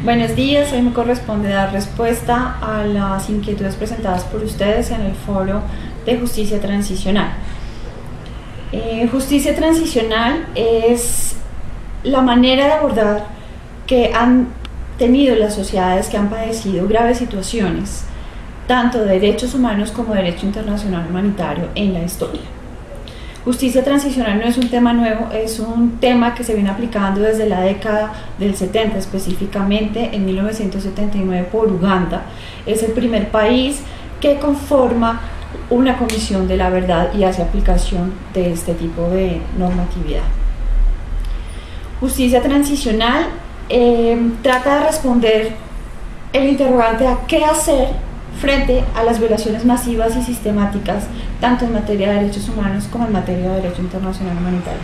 Buenos días, hoy me corresponde dar respuesta a las inquietudes presentadas por ustedes en el foro de justicia transicional. Justicia transicional es la manera de abordar que han tenido las sociedades que han padecido graves situaciones, tanto de derechos humanos como de derecho internacional humanitario en la historia. Justicia transicional no es un tema nuevo, es un tema que se viene aplicando desde la década del 70, específicamente en 1979 por Uganda. Es el primer país que conforma una comisión de la verdad y hace aplicación de este tipo de normatividad. Justicia transicional trata de responder el interrogante a qué hacer frente a las violaciones masivas y sistemáticas, tanto en materia de derechos humanos como en materia de derecho internacional humanitario.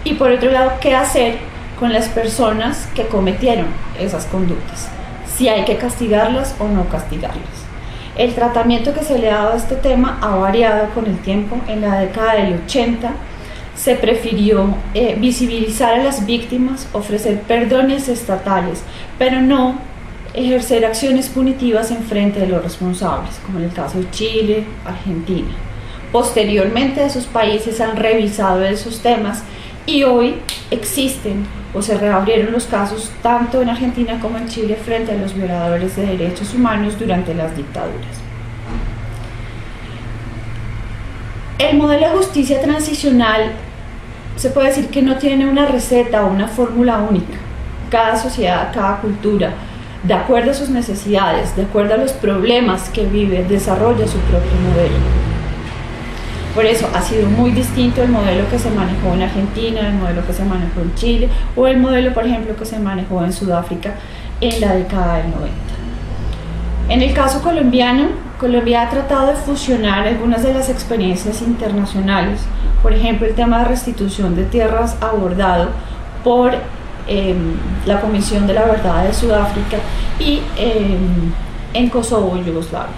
Y por otro lado, ¿qué hacer con las personas que cometieron esas conductas? Si hay que castigarlas o no castigarlas. El tratamiento que se le ha dado a este tema ha variado con el tiempo. En la década del 80 se prefirió visibilizar a las víctimas, ofrecer perdones estatales, pero no ejercer acciones punitivas en frente de los responsables, como en el caso de Chile, Argentina. Posteriormente, esos países han revisado esos temas y hoy existen o se reabrieron los casos tanto en Argentina como en Chile frente a los violadores de derechos humanos durante las dictaduras. El modelo de justicia transicional se puede decir que no tiene una receta o una fórmula única. Cada sociedad, cada cultura, de acuerdo a sus necesidades, de acuerdo a los problemas que vive, desarrolla su propio modelo. Por eso ha sido muy distinto el modelo que se manejó en Argentina, el modelo que se manejó en Chile o el modelo, por ejemplo, que se manejó en Sudáfrica en la década del 90. En el caso colombiano, Colombia ha tratado de fusionar algunas de las experiencias internacionales, por ejemplo, el tema de restitución de tierras abordado por la Comisión de la Verdad de Sudáfrica y en Kosovo y Yugoslavia.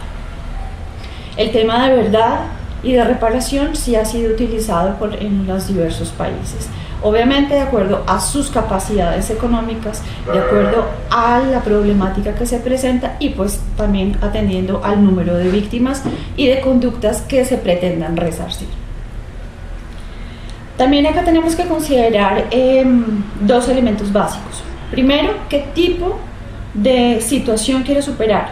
El tema de verdad y de reparación sí ha sido utilizado en los diversos países, obviamente de acuerdo a sus capacidades económicas, de acuerdo a la problemática que se presenta y pues también atendiendo al número de víctimas y de conductas que se pretendan resarcir. También acá tenemos que considerar dos elementos básicos. Primero, ¿qué tipo de situación quiero superar?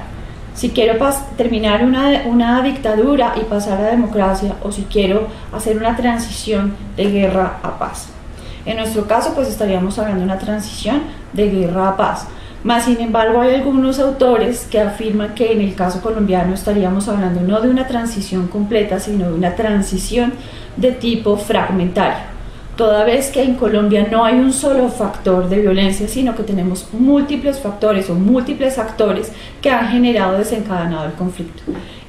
Si quiero terminar una dictadura y pasar a democracia, o si quiero hacer una transición de guerra a paz. En nuestro caso, pues estaríamos hablando de una transición de guerra a paz. Más sin embargo, hay algunos autores que afirman que en el caso colombiano estaríamos hablando no de una transición completa, sino de una transición de tipo fragmentario, toda vez que en Colombia no hay un solo factor de violencia, sino que tenemos múltiples factores o múltiples actores que han generado, desencadenado el conflicto.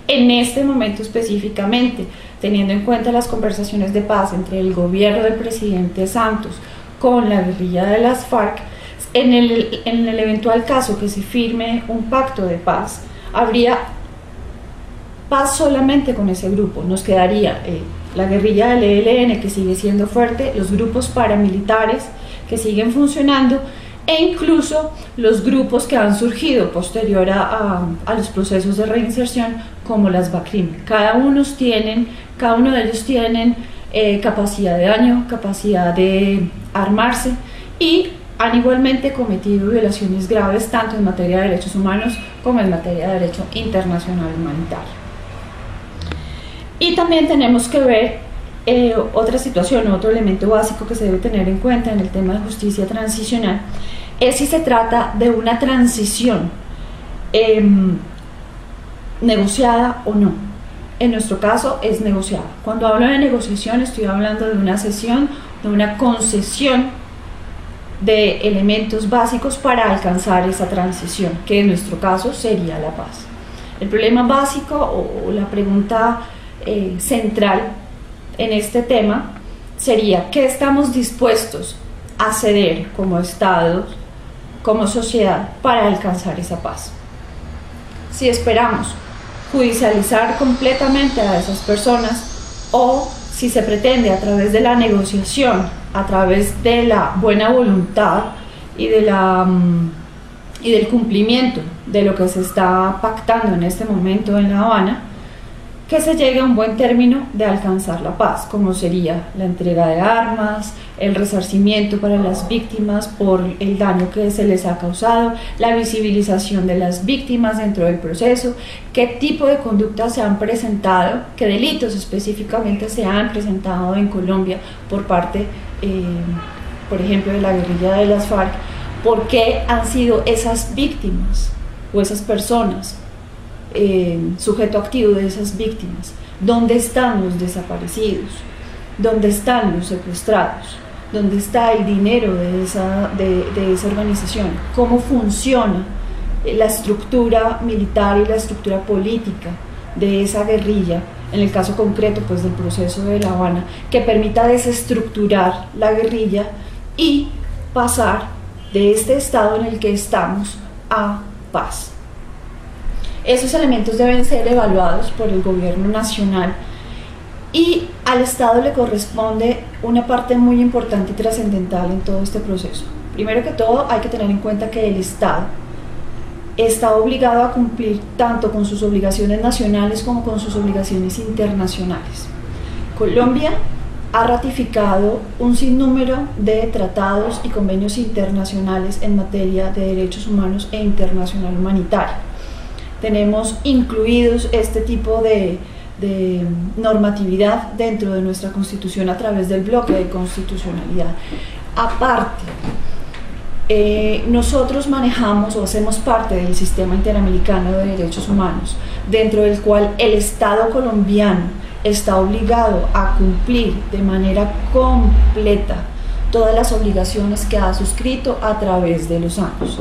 En este momento específicamente, teniendo en cuenta las conversaciones de paz entre el gobierno del presidente Santos con la guerrilla de las FARC, en el eventual caso que se firme un pacto de paz, habría paz solamente con ese grupo. Nos quedaría la guerrilla del ELN, que sigue siendo fuerte, los grupos paramilitares que siguen funcionando e incluso los grupos que han surgido posterior a los procesos de reinserción, como las BACRIM. Cada uno de ellos tienen capacidad de daño, capacidad de armarse y han igualmente cometido violaciones graves tanto en materia de derechos humanos como en materia de derecho internacional humanitario. Y también tenemos que ver otra situación, otro elemento básico que se debe tener en cuenta en el tema de justicia transicional, es si se trata de una transición negociada o no. En nuestro caso es negociada. Cuando hablo de negociación estoy hablando de una cesión, de una concesión de elementos básicos para alcanzar esa transición, que en nuestro caso sería la paz. El problema básico o la pregunta central en este tema sería: ¿qué estamos dispuestos a ceder como Estado, como sociedad, para alcanzar esa paz? Si esperamos judicializar completamente a esas personas, o si se pretende a través de la negociación, a través de la buena voluntad y de la y del cumplimiento de lo que se está pactando en este momento en La Habana, que se llegue a un buen término de alcanzar la paz, como sería la entrega de armas, el resarcimiento para las víctimas por el daño que se les ha causado, la visibilización de las víctimas dentro del proceso, qué tipo de conductas se han presentado, qué delitos específicamente se han presentado en Colombia por parte, por ejemplo, de la guerrilla de las FARC, por qué han sido esas víctimas o esas personas sujeto activo de esas víctimas, dónde están los desaparecidos, dónde están los secuestrados, dónde está el dinero de esa organización, cómo funciona la estructura militar y la estructura política de esa guerrilla, en el caso concreto pues del proceso de La Habana, que permita desestructurar la guerrilla y pasar de este estado en el que estamos a paz. Esos elementos deben ser evaluados por el gobierno nacional y al Estado le corresponde una parte muy importante y trascendental en todo este proceso. Primero que todo, hay que tener en cuenta que el Estado está obligado a cumplir tanto con sus obligaciones nacionales como con sus obligaciones internacionales. Colombia ha ratificado un sinnúmero de tratados y convenios internacionales en materia de derechos humanos e internacional humanitaria. Tenemos incluidos este tipo de normatividad dentro de nuestra Constitución a través del bloque de constitucionalidad. Aparte, nosotros manejamos o hacemos parte del Sistema Interamericano de Derechos Humanos, dentro del cual el Estado colombiano está obligado a cumplir de manera completa todas las obligaciones que ha suscrito a través de los años.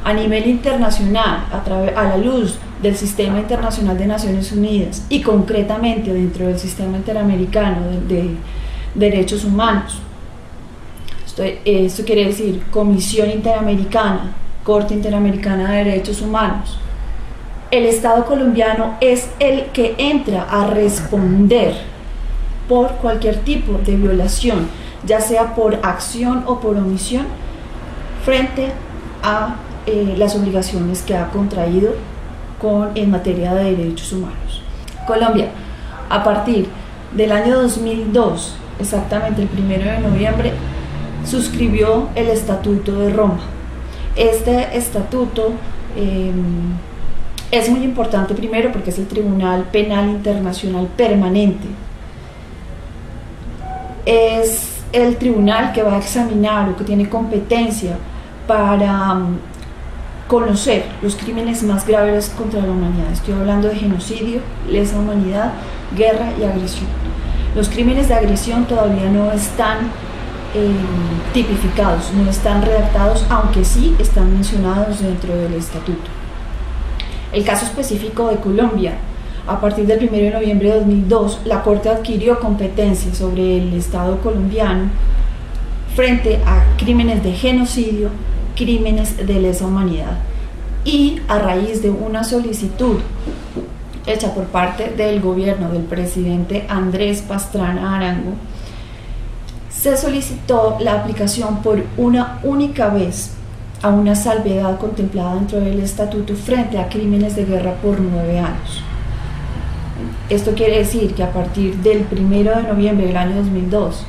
A nivel internacional, a la luz del Sistema Internacional de Naciones Unidas y concretamente dentro del Sistema Interamericano de Derechos Humanos, esto quiere decir Comisión Interamericana, Corte Interamericana de Derechos Humanos, el Estado colombiano es el que entra a responder por cualquier tipo de violación, ya sea por acción o por omisión, frente a las obligaciones que ha contraído en materia de derechos humanos. Colombia, a partir del año 2002, exactamente el 1 de noviembre, suscribió el Estatuto de Roma. Este estatuto es muy importante, primero porque es el Tribunal Penal Internacional Permanente. Es el tribunal que va a examinar o que tiene competencia para conocer los crímenes más graves contra la humanidad. Estoy hablando de genocidio, lesa humanidad, guerra y agresión. Los crímenes de agresión todavía no están tipificados, no están redactados, aunque sí están mencionados dentro del estatuto. El caso específico de Colombia, a partir del 1 de noviembre de 2002, la Corte adquirió competencia sobre el Estado colombiano frente a crímenes de genocidio, crímenes de lesa humanidad, y a raíz de una solicitud hecha por parte del gobierno del presidente Andrés Pastrana Arango, se solicitó la aplicación por una única vez a una salvedad contemplada dentro del estatuto frente a crímenes de guerra por 9 años. Esto quiere decir que a partir del 1 de noviembre del año 2002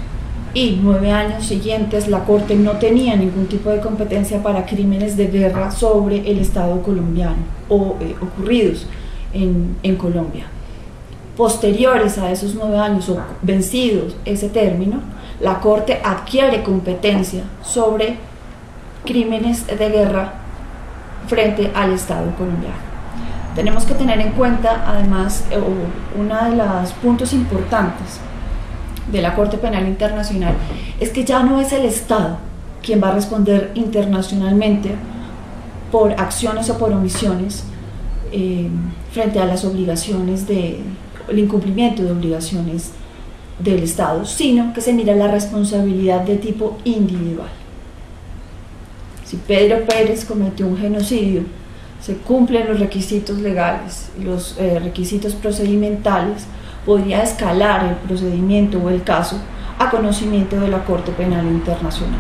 y 9 años siguientes, la Corte no tenía ningún tipo de competencia para crímenes de guerra sobre el Estado colombiano o ocurridos en Colombia. Posteriores a esos 9 años o vencidos ese término, la Corte adquiere competencia sobre crímenes de guerra frente al Estado colombiano. Tenemos que tener en cuenta, además, uno de los puntos importantes de la Corte Penal Internacional es que ya no es el Estado quien va a responder internacionalmente por acciones o por omisiones frente a las obligaciones el incumplimiento de obligaciones del Estado, sino que se mira la responsabilidad de tipo individual. Si Pedro Pérez cometió un genocidio, se cumplen los requisitos legales, los requisitos procedimentales, podría escalar el procedimiento o el caso a conocimiento de la Corte Penal Internacional.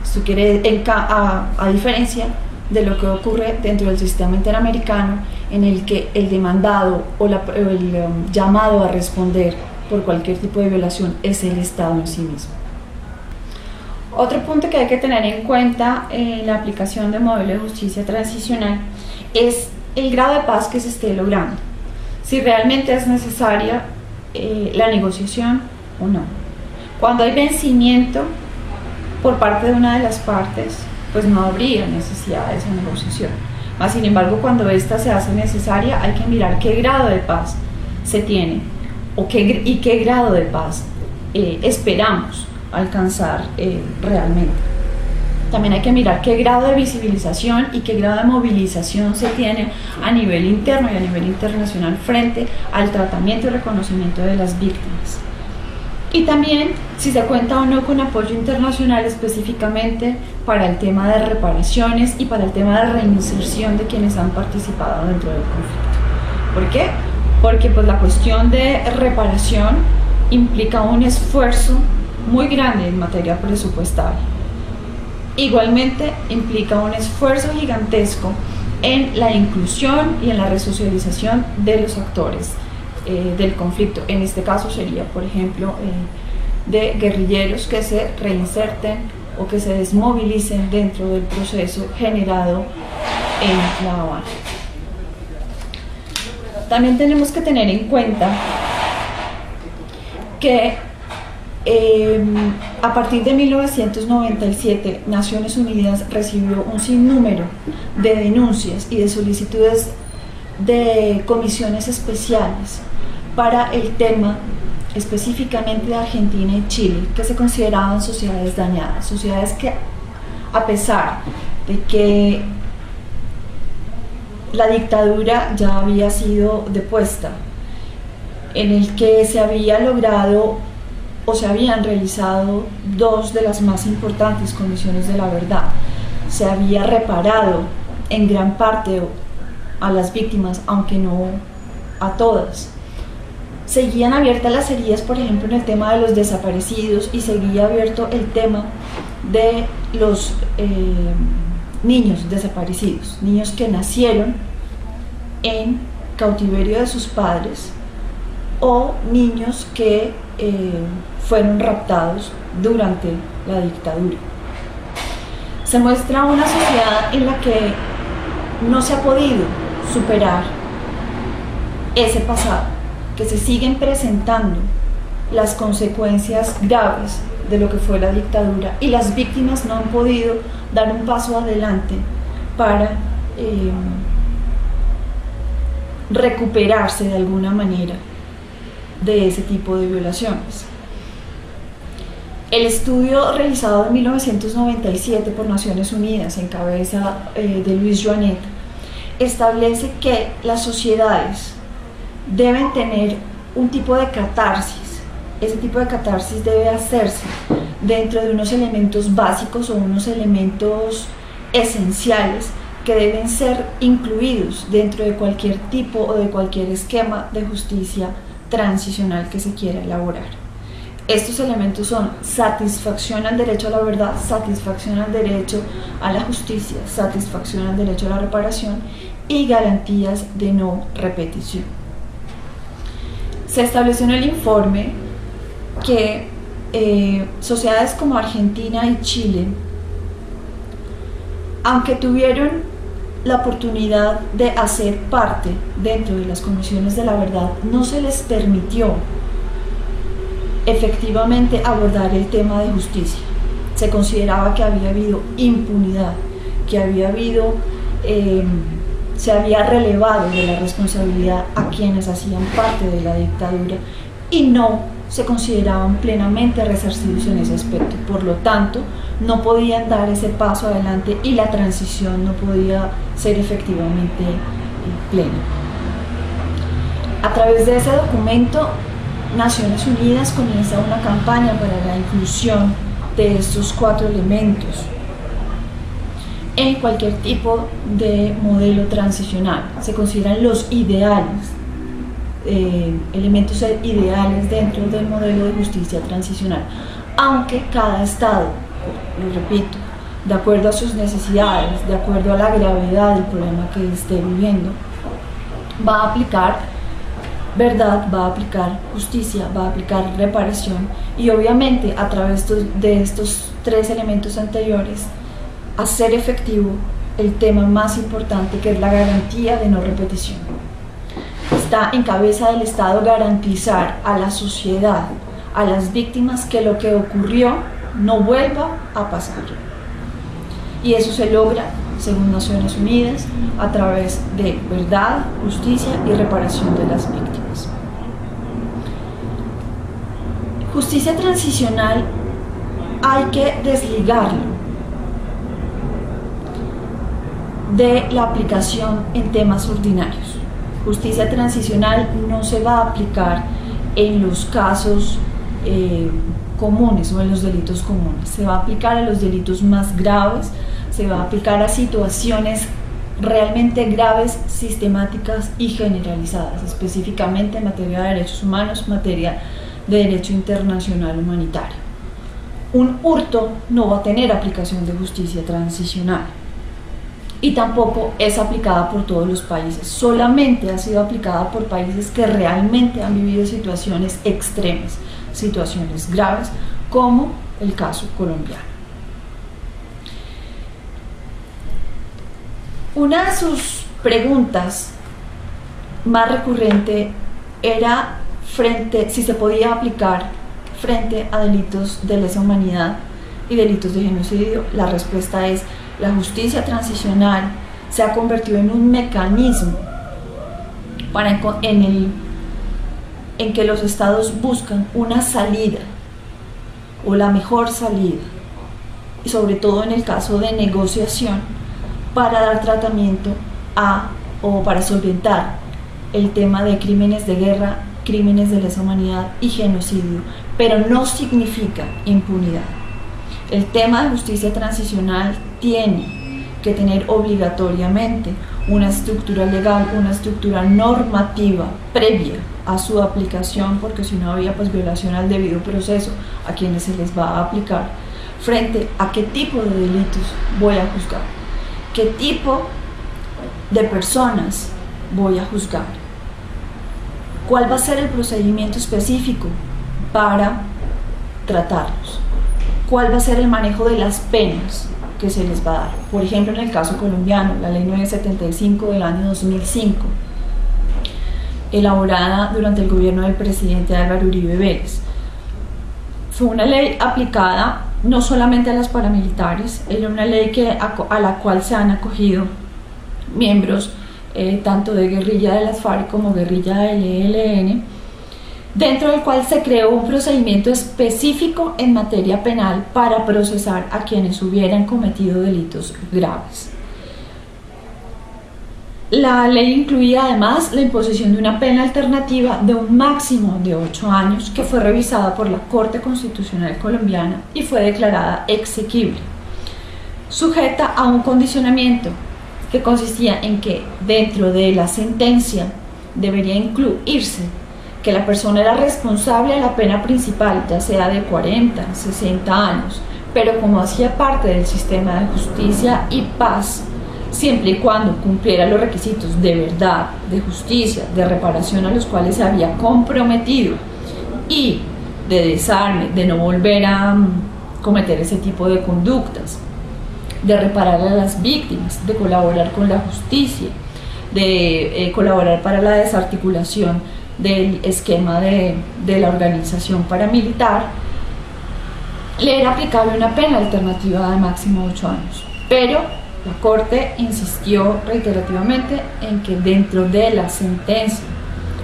Esto quiere, a diferencia de lo que ocurre dentro del sistema interamericano, en el que el demandado o el llamado a responder por cualquier tipo de violación es el Estado en sí mismo. Otro punto que hay que tener en cuenta en la aplicación del modelo de justicia transicional es el grado de paz que se esté logrando, si realmente es necesaria la negociación o no. Cuando hay vencimiento por parte de una de las partes, pues no habría necesidad de esa negociación. Mas, sin embargo, cuando ésta se hace necesaria, hay que mirar qué grado de paz se tiene y qué grado de paz esperamos alcanzar realmente. También hay que mirar qué grado de visibilización y qué grado de movilización se tiene a nivel interno y a nivel internacional frente al tratamiento y reconocimiento de las víctimas. Y también si se cuenta o no con apoyo internacional específicamente para el tema de reparaciones y para el tema de reinserción de quienes han participado dentro del conflicto. ¿Por qué? Porque pues la cuestión de reparación implica un esfuerzo muy grande en materia presupuestaria. Igualmente implica un esfuerzo gigantesco en la inclusión y en la resocialización de los actores del conflicto. En este caso sería, por ejemplo, de guerrilleros que se reinserten o que se desmovilicen dentro del proceso generado en La Habana. También tenemos que tener en cuenta que a partir de 1997 Naciones Unidas recibió un sinnúmero de denuncias y de solicitudes de comisiones especiales para el tema específicamente de Argentina y Chile, que se consideraban sociedades dañadas, sociedades que, a pesar de que la dictadura ya había sido depuesta, en el que se había logrado o se habían realizado dos de las más importantes comisiones de la verdad, se había reparado en gran parte a las víctimas, aunque no a todas. Seguían abiertas las heridas, por ejemplo, en el tema de los desaparecidos, y seguía abierto el tema de los niños desaparecidos, niños que nacieron en cautiverio de sus padres o niños que fueron raptados durante la dictadura. Se muestra una sociedad en la que no se ha podido superar ese pasado, que se siguen presentando las consecuencias graves de lo que fue la dictadura y las víctimas no han podido dar un paso adelante para recuperarse de alguna manera de ese tipo de violaciones. El estudio realizado en 1997 por Naciones Unidas, en cabeza de Luis Joanet, establece que las sociedades deben tener un tipo de catarsis. Ese tipo de catarsis debe hacerse dentro de unos elementos básicos o unos elementos esenciales que deben ser incluidos dentro de cualquier tipo o de cualquier esquema de justicia transicional que se quiera elaborar. Estos elementos son satisfacción al derecho a la verdad, satisfacción al derecho a la justicia, satisfacción al derecho a la reparación y garantías de no repetición. Se estableció en el informe que sociedades como Argentina y Chile, aunque tuvieron la oportunidad de hacer parte dentro de las comisiones de la verdad, no se les permitió efectivamente abordar el tema de justicia. Se consideraba que había habido impunidad, que había habido, se había relevado de la responsabilidad a quienes hacían parte de la dictadura y no se consideraban plenamente resarcidos en ese aspecto. Por lo tanto, no podían dar ese paso adelante y la transición no podía ser efectivamente plena. A través de ese documento, Naciones Unidas comienza una campaña para la inclusión de estos 4 elementos en cualquier tipo de modelo transicional. Se consideran los ideales, elementos ideales dentro del modelo de justicia transicional, aunque cada estado, lo repito, de acuerdo a sus necesidades, de acuerdo a la gravedad del problema que esté viviendo, va a aplicar verdad, va a aplicar justicia, va a aplicar reparación y obviamente a través de estos tres elementos anteriores hacer efectivo el tema más importante, que es la garantía de no repetición. Está en cabeza del Estado garantizar a la sociedad, a las víctimas, que lo que ocurrió no vuelva a pasar. Y eso se logra, según Naciones Unidas, a través de verdad, justicia y reparación de las víctimas. Justicia transicional hay que desligarlo de la aplicación en temas ordinarios. Justicia transicional no se va a aplicar en los casos comunes o en los delitos comunes, se va a aplicar a los delitos más graves, se va a aplicar a situaciones realmente graves, sistemáticas y generalizadas, específicamente en materia de derechos humanos, materia de derecho internacional humanitario. Un hurto no va a tener aplicación de justicia transicional y tampoco es aplicada por todos los países, solamente ha sido aplicada por países que realmente han vivido situaciones extremas, situaciones graves, como el caso colombiano. Una de sus preguntas más recurrente era si se podía aplicar frente a delitos de lesa humanidad y delitos de genocidio. La respuesta es: la justicia transicional se ha convertido en un mecanismo en que los estados buscan una salida o la mejor salida, y sobre todo en el caso de negociación, para dar tratamiento o para solventar el tema de crímenes de guerra, crímenes de lesa humanidad y genocidio, pero no significa impunidad. El tema de justicia transicional tiene que tener obligatoriamente una estructura legal, una estructura normativa previa a su aplicación, porque si no había violación al debido proceso a quienes se les va a aplicar, frente a qué tipo de delitos voy a juzgar, qué tipo de personas voy a juzgar, cuál va a ser el procedimiento específico para tratarlos, cuál va a ser el manejo de las penas que se les va a dar. Por ejemplo, en el caso colombiano, la ley 975 del año 2005, elaborada durante el gobierno del presidente Álvaro Uribe Vélez, fue una ley aplicada no solamente a las paramilitares, era una ley a la cual se han acogido miembros tanto de guerrilla de las FARC como guerrilla del ELN, dentro del cual se creó un procedimiento específico en materia penal para procesar a quienes hubieran cometido delitos graves. La ley incluía además la imposición de una pena alternativa de un máximo de 8 años, que fue revisada por la Corte Constitucional Colombiana y fue declarada exequible, sujeta a un condicionamiento que consistía en que dentro de la sentencia debería incluirse que la persona era responsable de la pena principal, ya sea de 40, 60 años, pero como hacía parte del sistema de justicia y paz, siempre y cuando cumpliera los requisitos de verdad, de justicia, de reparación a los cuales se había comprometido y de desarme, de no volver a cometer ese tipo de conductas, de reparar a las víctimas, de colaborar con la justicia, de colaborar para la desarticulación del esquema de la organización paramilitar, le era aplicable una pena alternativa de máximo 8 años. Pero la Corte insistió reiterativamente en que dentro de la sentencia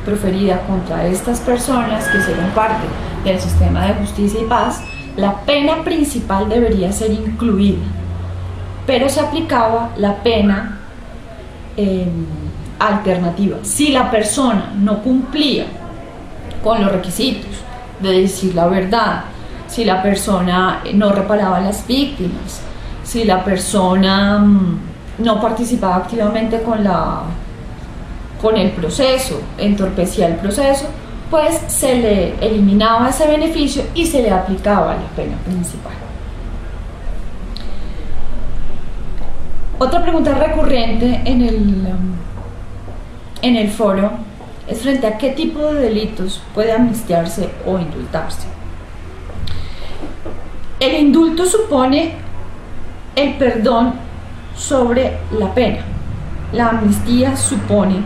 proferida contra estas personas que hicieron parte del sistema de justicia y paz, la pena principal debería ser incluida, pero se aplicaba la pena alternativa si la persona no cumplía con los requisitos de decir la verdad, si la persona no reparaba a las víctimas, si la persona no participaba activamente con el proceso, entorpecía el proceso, pues se le eliminaba ese beneficio y se le aplicaba la pena principal. Otra pregunta recurrente en el foro es frente a qué tipo de delitos puede amnistiarse o indultarse. El indulto supone el perdón sobre la pena. La amnistía supone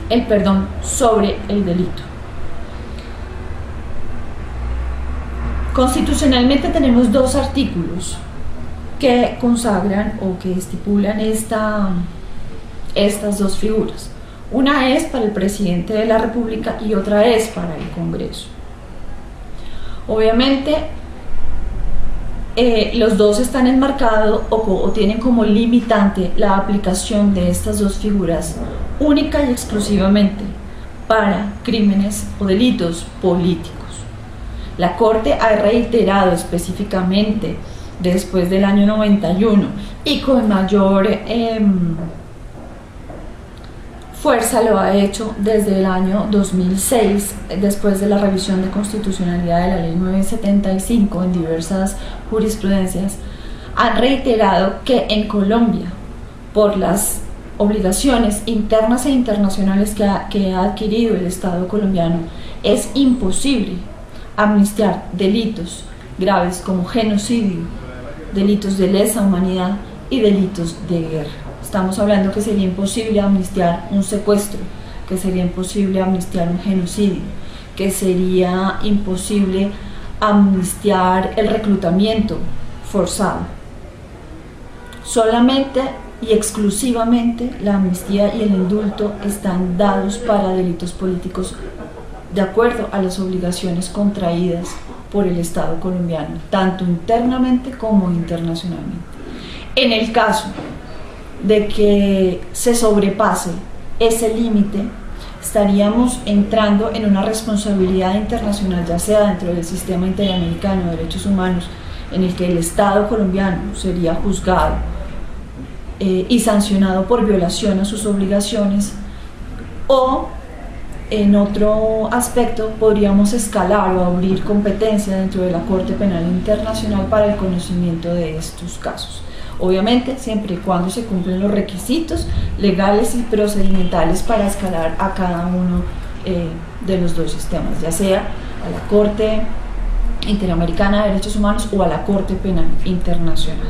el perdón sobre el delito. Constitucionalmente tenemos dos artículos que consagran o que estipulan estas dos figuras. Una es para el presidente de la República y otra es para el Congreso. Obviamente, los dos están enmarcados o tienen como limitante la aplicación de estas dos figuras única y exclusivamente para crímenes o delitos políticos. La Corte ha reiterado específicamente después del año 91 y con mayor fuerza lo ha hecho desde el año 2006, después de la revisión de constitucionalidad de la ley 975 en diversas jurisprudencias, han reiterado que en Colombia, por las obligaciones internas e internacionales que ha adquirido el Estado colombiano, es imposible amnistiar delitos graves como genocidio, delitos de lesa humanidad y delitos de guerra. Estamos hablando que sería imposible amnistiar un secuestro, que sería imposible amnistiar un genocidio, que sería imposible amnistiar el reclutamiento forzado. Solamente y exclusivamente la amnistía y el indulto están dados para delitos políticos de acuerdo a las obligaciones contraídas por el Estado colombiano, tanto internamente como internacionalmente. En el caso de que se sobrepase ese límite, estaríamos entrando en una responsabilidad internacional, ya sea dentro del sistema interamericano de derechos humanos, en el que el Estado colombiano sería juzgado y sancionado por violación a sus obligaciones, o en otro aspecto podríamos escalar o abrir competencia dentro de la Corte Penal Internacional para el conocimiento de estos casos. Obviamente, siempre y cuando se cumplen los requisitos legales y procedimentales para escalar a cada uno de los dos sistemas, ya sea a la Corte Interamericana de Derechos Humanos o a la Corte Penal Internacional.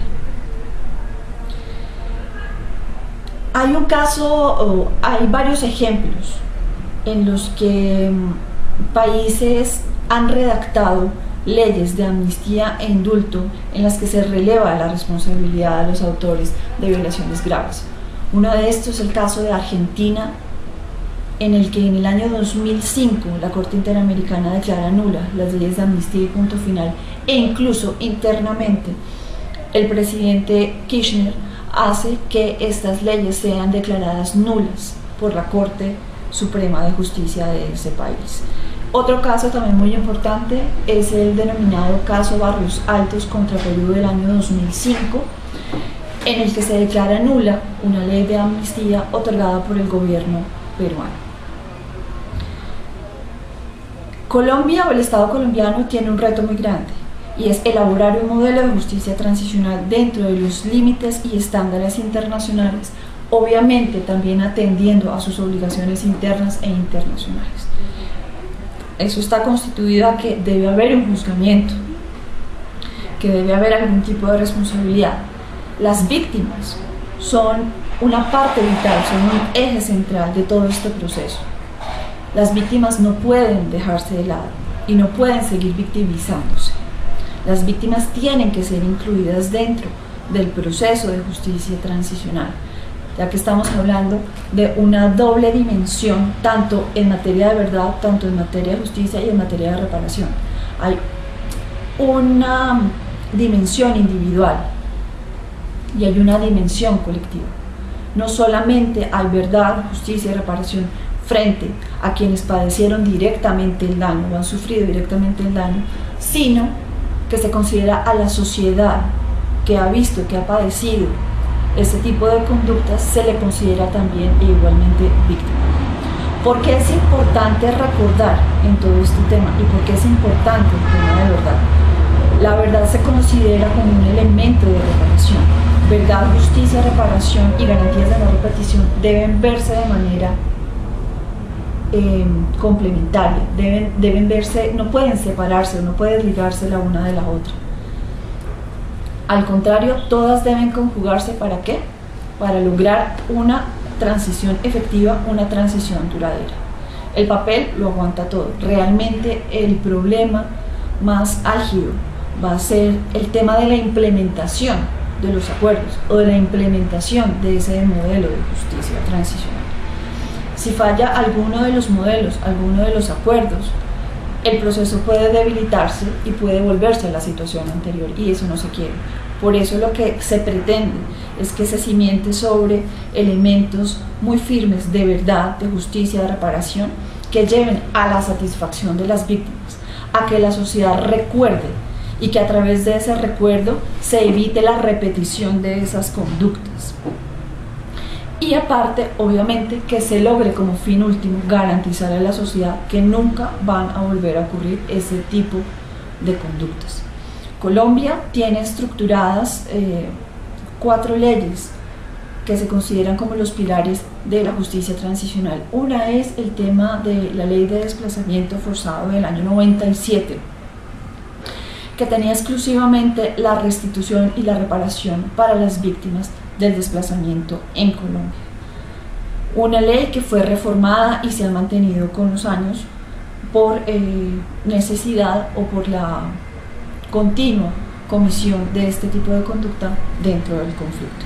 Hay un caso, hay varios ejemplos en los que países han redactado leyes de amnistía e indulto en las que se releva la responsabilidad de los autores de violaciones graves. Uno de estos es el caso de Argentina, en el que en el año 2005 la Corte Interamericana declara nula las leyes de amnistía y punto final, e incluso internamente el presidente Kirchner hace que estas leyes sean declaradas nulas por la Corte Suprema de Justicia de ese país. Otro caso también muy importante es el denominado caso Barrios Altos contra Perú del año 2005, en el que se declara nula una ley de amnistía otorgada por el gobierno peruano. Colombia o el Estado colombiano tiene un reto muy grande, y es elaborar un modelo de justicia transicional dentro de los límites y estándares internacionales, obviamente también atendiendo a sus obligaciones internas e internacionales. Eso está constituido a que debe haber un juzgamiento, que debe haber algún tipo de responsabilidad. Las víctimas son una parte vital, son un eje central de todo este proceso. Las víctimas no pueden dejarse de lado y no pueden seguir victimizándose. Las víctimas tienen que ser incluidas dentro del proceso de justicia transicional, ya que estamos hablando de una doble dimensión, tanto en materia de verdad, tanto en materia de justicia y en materia de reparación. Hay una dimensión individual y hay una dimensión colectiva. No solamente hay verdad, justicia y reparación frente a quienes padecieron directamente el daño o han sufrido directamente el daño, sino que se considera a la sociedad que ha visto, que ha padecido ese tipo de conductas, se le considera también igualmente víctima. ¿Por qué es importante recordar en todo este tema y por qué es importante el tema de verdad? La verdad se considera como un elemento de reparación. verdad, justicia, reparación y garantías de no repetición deben verse de manera complementaria, deben verse, no pueden separarse, no pueden desligarse la una de la otra. Al contrario, todas deben conjugarse. ¿Para qué? Para lograr una transición efectiva, una transición duradera. El papel lo aguanta todo. Realmente el problema más álgido va a ser el tema de la implementación de los acuerdos o de la implementación de ese modelo de justicia transicional. Si falla alguno de los modelos, alguno de los acuerdos, el proceso puede debilitarse y puede volverse a la situación anterior, y eso no se quiere. Por eso lo que se pretende es que se cimente sobre elementos muy firmes de verdad, de justicia, de reparación, que lleven a la satisfacción de las víctimas, a que la sociedad recuerde, y que a través de ese recuerdo se evite la repetición de esas conductas. Y aparte, obviamente, que se logre como fin último garantizar a la sociedad que nunca van a volver a ocurrir ese tipo de conductas. Colombia tiene estructuradas 4 leyes que se consideran como los pilares de la justicia transicional. Una es el tema de la ley de desplazamiento forzado del año 97, que tenía exclusivamente la restitución y la reparación para las víctimas del desplazamiento en Colombia. Una ley que fue reformada y se ha mantenido con los años por necesidad o por la continua comisión de este tipo de conducta dentro del conflicto.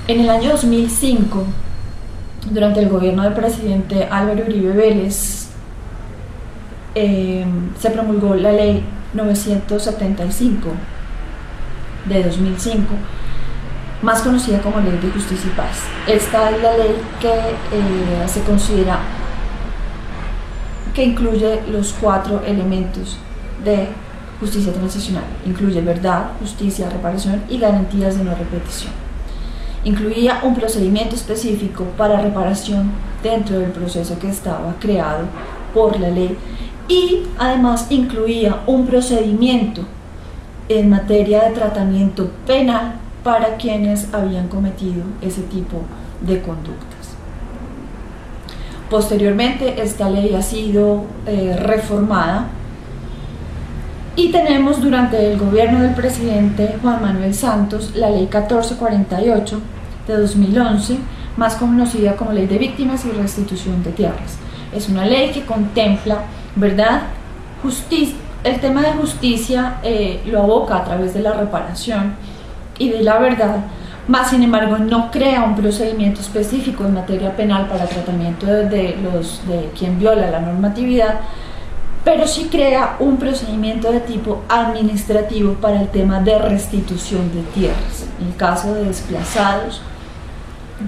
En el año 2005, durante el gobierno del presidente Álvaro Uribe Vélez, se promulgó la ley 975 de 2005, más conocida como Ley de Justicia y Paz. Esta es la ley que se considera que incluye los 4 elementos de justicia transicional. Incluye verdad, justicia, reparación y garantías de no repetición. Incluía un procedimiento específico para reparación dentro del proceso que estaba creado por la ley, y además incluía un procedimiento en materia de tratamiento penal para quienes habían cometido ese tipo de conductas. Posteriormente, esta ley ha sido reformada, y tenemos durante el gobierno del presidente Juan Manuel Santos la ley 1448 de 2011, más conocida como Ley de Víctimas y Restitución de Tierras. Es una ley que contempla verdad, justicia. El tema de justicia lo aboca a través de la reparación y de la verdad, más sin embargo no crea un procedimiento específico en materia penal para tratamiento de quien viola la normatividad, pero sí crea un procedimiento de tipo administrativo para el tema de restitución de tierras, en el caso de desplazados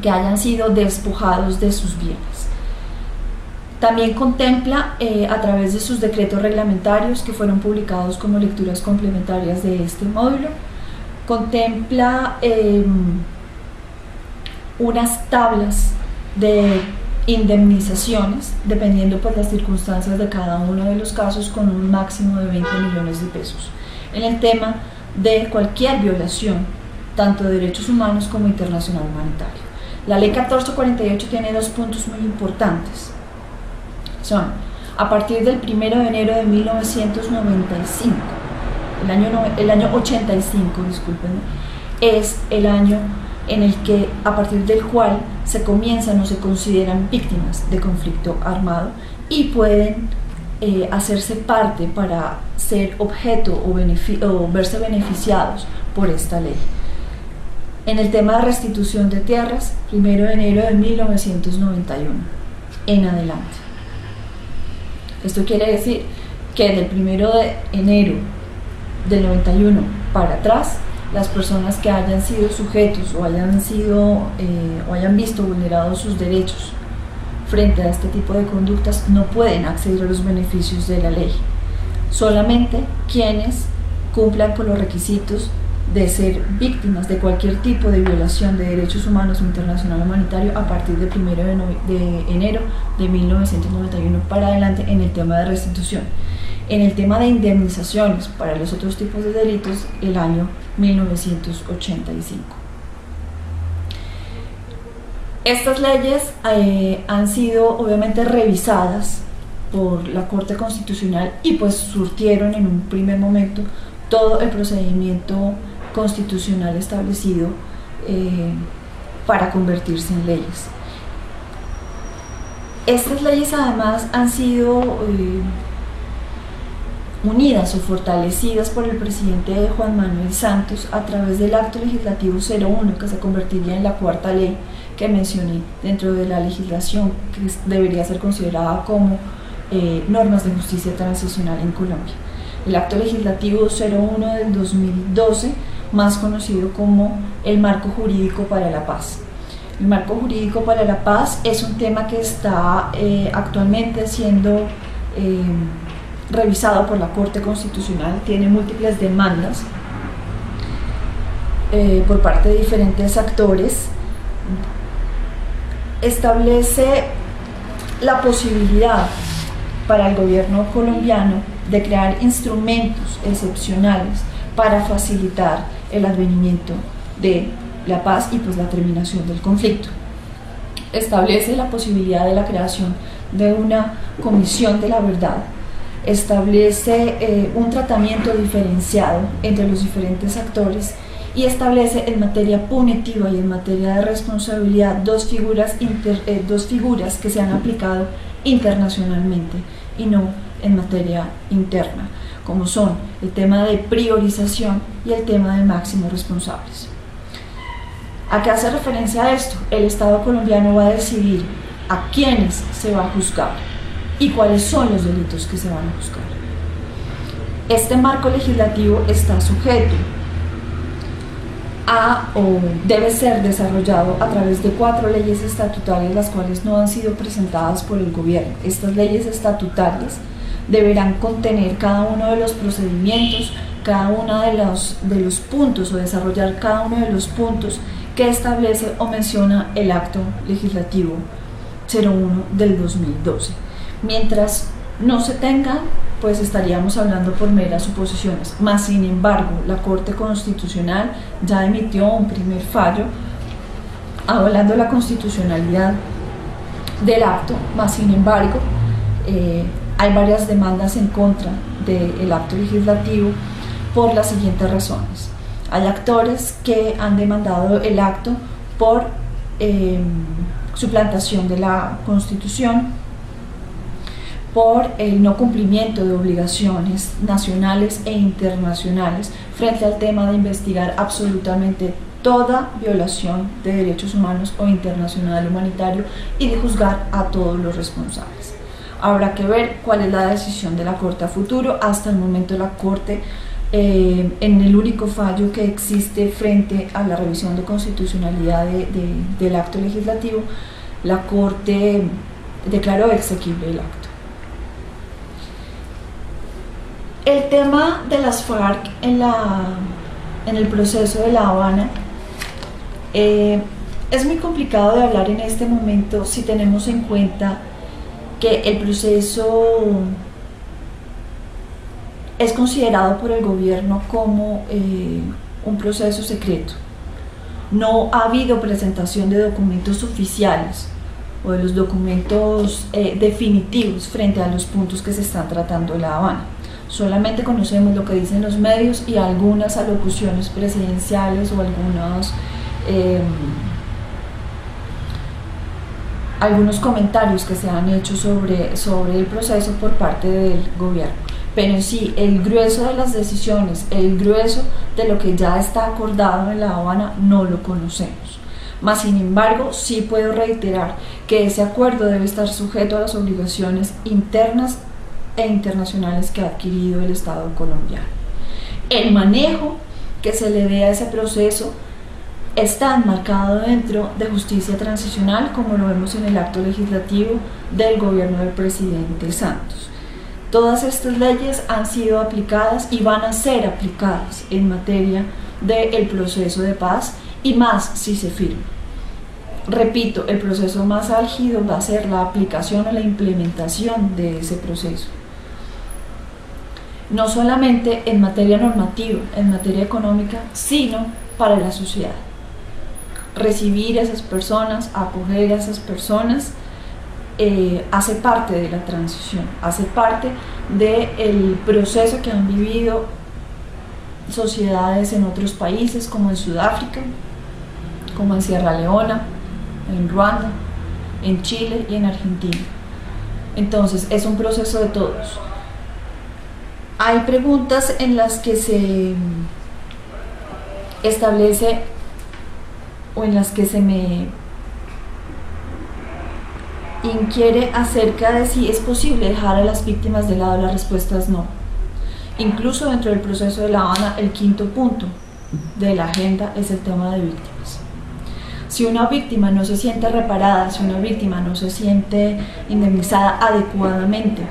que hayan sido despojados de sus bienes. También contempla, a través de sus decretos reglamentarios que fueron publicados como lecturas complementarias de este módulo, contempla unas tablas de indemnizaciones, dependiendo por las circunstancias de cada uno de los casos, con un máximo de 20 millones de pesos, en el tema de cualquier violación, tanto de derechos humanos como internacional humanitario. La ley 1448 tiene 2 puntos muy importantes. Son, a partir del 1 de enero de 1995, el año 85, discúlpenme, es el año en el que, a partir del cual se comienzan o se consideran víctimas de conflicto armado y pueden hacerse parte para ser objeto o verse beneficiados por esta ley. En el tema de restitución de tierras, 1 de enero de 1991 en adelante. Esto quiere decir que del 1 de enero del 91 para atrás, las personas que hayan sido sujetos o hayan visto vulnerados sus derechos frente a este tipo de conductas no pueden acceder a los beneficios de la ley. Solamente quienes cumplan con los requisitos de ser víctimas de cualquier tipo de violación de derechos humanos o internacional humanitario a partir del 1 de enero de 1991 para adelante en el tema de restitución. en el tema de indemnizaciones para los otros tipos de delitos el año 1985. Estas leyes han sido obviamente revisadas por la Corte Constitucional y pues surtieron en un primer momento todo el procedimiento constitucional establecido para convertirse en leyes. Estas leyes además han sido unidas o fortalecidas por el presidente Juan Manuel Santos a través del Acto Legislativo 01, que se convertiría en la cuarta ley que mencioné dentro de la legislación que debería ser considerada como normas de justicia transicional en Colombia. El Acto Legislativo 01 del 2012, más conocido como el Marco Jurídico para la Paz. El Marco Jurídico para la Paz es un tema que está actualmente siendo revisado por la Corte Constitucional, tiene múltiples demandas por parte de diferentes actores. Establece la posibilidad para el gobierno colombiano de crear instrumentos excepcionales para facilitar el advenimiento de la paz y pues la terminación del conflicto. Establece la posibilidad de la creación de una comisión de la verdad, establece un tratamiento diferenciado entre los diferentes actores y establece en materia punitiva y en materia de responsabilidad dos figuras que se han aplicado internacionalmente y no en materia interna, como son el tema de priorización y el tema de máximos responsables. ¿A qué hace referencia a esto? El Estado colombiano va a decidir a quiénes se va a juzgar y cuáles son los delitos que se van a juzgar. Este marco legislativo está sujeto o debe ser desarrollado a través de 4 leyes estatutarias, las cuales no han sido presentadas por el gobierno. Estas leyes estatutarias deberán contener cada uno de los procedimientos, cada uno de los puntos o desarrollar cada uno de los puntos que establece o menciona el Acto Legislativo 01 del 2012. Mientras no se tenga, pues estaríamos hablando por meras suposiciones. Más sin embargo, la Corte Constitucional ya emitió un primer fallo avalando la constitucionalidad del acto. Más sin embargo, hay varias demandas en contra del acto legislativo por las siguientes razones. Hay actores que han demandado el acto por suplantación de la Constitución, por el no cumplimiento de obligaciones nacionales e internacionales frente al tema de investigar absolutamente toda violación de derechos humanos o internacional humanitario y de juzgar a todos los responsables. Habrá que ver cuál es la decisión de la Corte a futuro. Hasta el momento la Corte, en el único fallo que existe frente a la revisión de constitucionalidad del acto legislativo, la Corte declaró exequible el acto. El tema de las FARC en el proceso de La Habana es muy complicado de hablar en este momento si tenemos en cuenta que el proceso es considerado por el gobierno como un proceso secreto. No ha habido presentación de documentos oficiales o de los documentos definitivos frente a los puntos que se están tratando en La Habana. Solamente conocemos lo que dicen los medios y algunas alocuciones presidenciales o algunos comentarios que se han hecho sobre el proceso por parte del gobierno. Pero en sí, el grueso de las decisiones, el grueso de lo que ya está acordado en La Habana, no lo conocemos. Mas, sin embargo, sí puedo reiterar que ese acuerdo debe estar sujeto a las obligaciones internas e internacionales que ha adquirido el Estado colombiano. El manejo que se le dé a ese proceso está enmarcado dentro de justicia transicional, como lo vemos en el acto legislativo del gobierno del presidente Santos. Todas estas leyes han sido aplicadas y van a ser aplicadas en materia del proceso de paz y más si se firma. Repito, el proceso más álgido va a ser la aplicación o la implementación de ese proceso. no solamente en materia normativa, en materia económica, sino para la sociedad. Recibir a esas personas, acoger a esas personas, hace parte de la transición, hace parte del proceso que han vivido sociedades en otros países, como en Sudáfrica, como en Sierra Leona, en Ruanda, en Chile y en Argentina. Entonces es un proceso de todos. Hay preguntas en las que se establece o en las que se me inquiere acerca de si es posible dejar a las víctimas de lado. La respuesta es no. Incluso dentro del proceso de La Habana, el quinto punto de la agenda es el tema de víctimas. Si una víctima no se siente reparada, si una víctima no se siente indemnizada adecuadamente,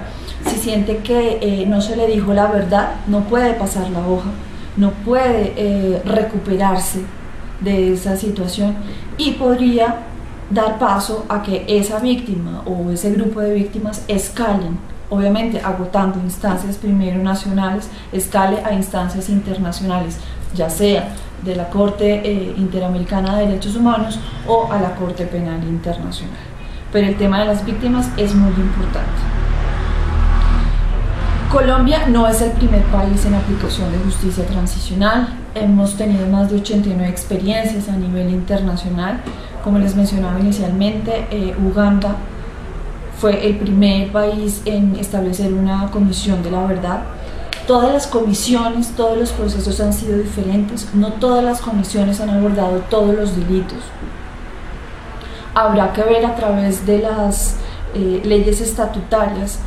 si siente que no se le dijo la verdad, no puede pasar la hoja, no puede recuperarse de esa situación y podría dar paso a que esa víctima o ese grupo de víctimas escalen, obviamente agotando instancias primero nacionales, escale a instancias internacionales, ya sea de la Corte Interamericana de Derechos Humanos o a la Corte Penal Internacional. Pero el tema de las víctimas es muy importante. Colombia no es el primer país en aplicación de justicia transicional. Hemos tenido más de 89 experiencias a nivel internacional. Como les mencionaba inicialmente, Uganda fue el primer país en establecer una comisión de la verdad. Todas las comisiones, todos los procesos han sido diferentes, no todas las comisiones han abordado todos los delitos. Habrá que ver a través de las leyes estatutarias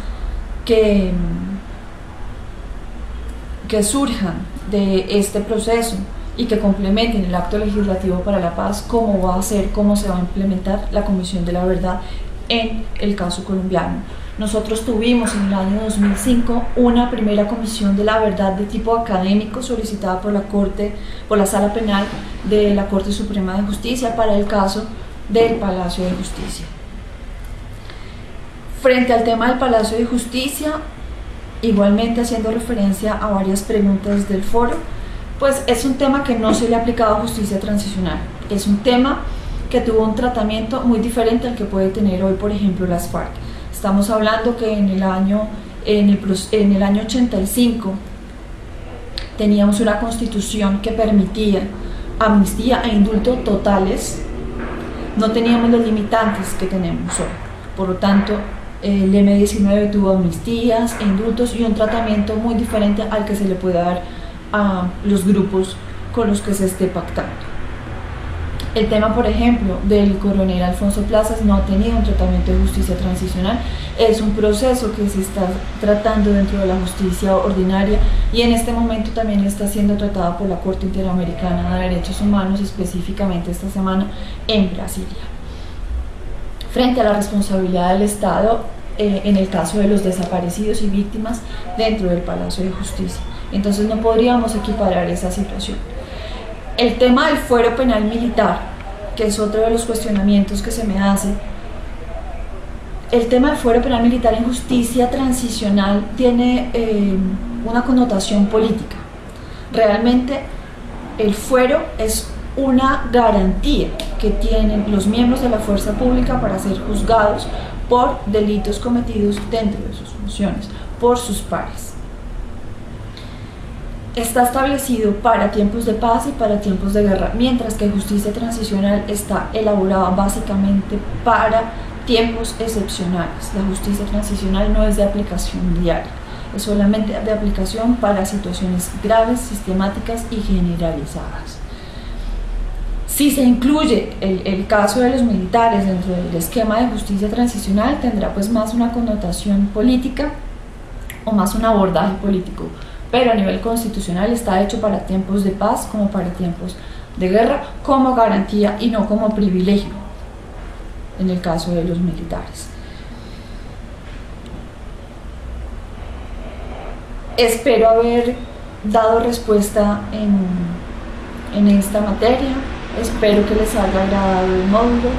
que surjan de este proceso y que complementen el acto legislativo para la paz, cómo va a ser, cómo se va a implementar la Comisión de la Verdad en el caso colombiano. Nosotros tuvimos en el año 2005 una primera comisión de la verdad de tipo académico solicitada por la Sala Penal de la Corte Suprema de Justicia para el caso del Palacio de Justicia. Frente al tema del Palacio de Justicia, igualmente haciendo referencia a varias preguntas del foro, pues es un tema que no se le ha aplicado a justicia transicional, es un tema que tuvo un tratamiento muy diferente al que puede tener hoy, por ejemplo, las FARC. Estamos hablando que en el año 85 teníamos una constitución que permitía amnistía e indulto totales, no teníamos los limitantes que tenemos hoy, por lo tanto el M-19 tuvo amnistías e indultos y un tratamiento muy diferente al que se le puede dar a los grupos con los que se esté pactando. El tema, por ejemplo, del coronel Alfonso Plazas no ha tenido un tratamiento de justicia transicional, es un proceso que se está tratando dentro de la justicia ordinaria y en este momento también está siendo tratado por la Corte Interamericana de Derechos Humanos, específicamente esta semana en Brasilia. Frente a la responsabilidad del Estado en el caso de los desaparecidos y víctimas dentro del Palacio de Justicia. Entonces no podríamos equiparar esa situación. El tema del fuero penal militar, que es otro de los cuestionamientos que se me hace, el tema del fuero penal militar en justicia transicional tiene una connotación política. Realmente el fuero es una garantía que tienen los miembros de la fuerza pública para ser juzgados por delitos cometidos dentro de sus funciones, por sus pares. Está establecido para tiempos de paz y para tiempos de guerra, mientras que justicia transicional está elaborada básicamente para tiempos excepcionales. La justicia transicional no es de aplicación diaria, es solamente de aplicación para situaciones graves, sistemáticas y generalizadas. Si se incluye el caso de los militares dentro del esquema de justicia transicional, tendrá pues más una connotación política o más un abordaje político, pero a nivel constitucional está hecho para tiempos de paz como para tiempos de guerra, como garantía y no como privilegio en el caso de los militares. Espero haber dado respuesta en esta materia. Espero que les haya agradado el módulo.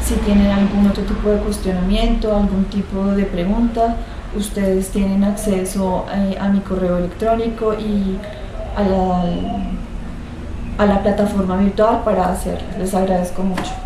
Si tienen algún otro tipo de cuestionamiento, algún tipo de pregunta, ustedes tienen acceso a mi correo electrónico y a la plataforma virtual para hacerlo. Les agradezco mucho.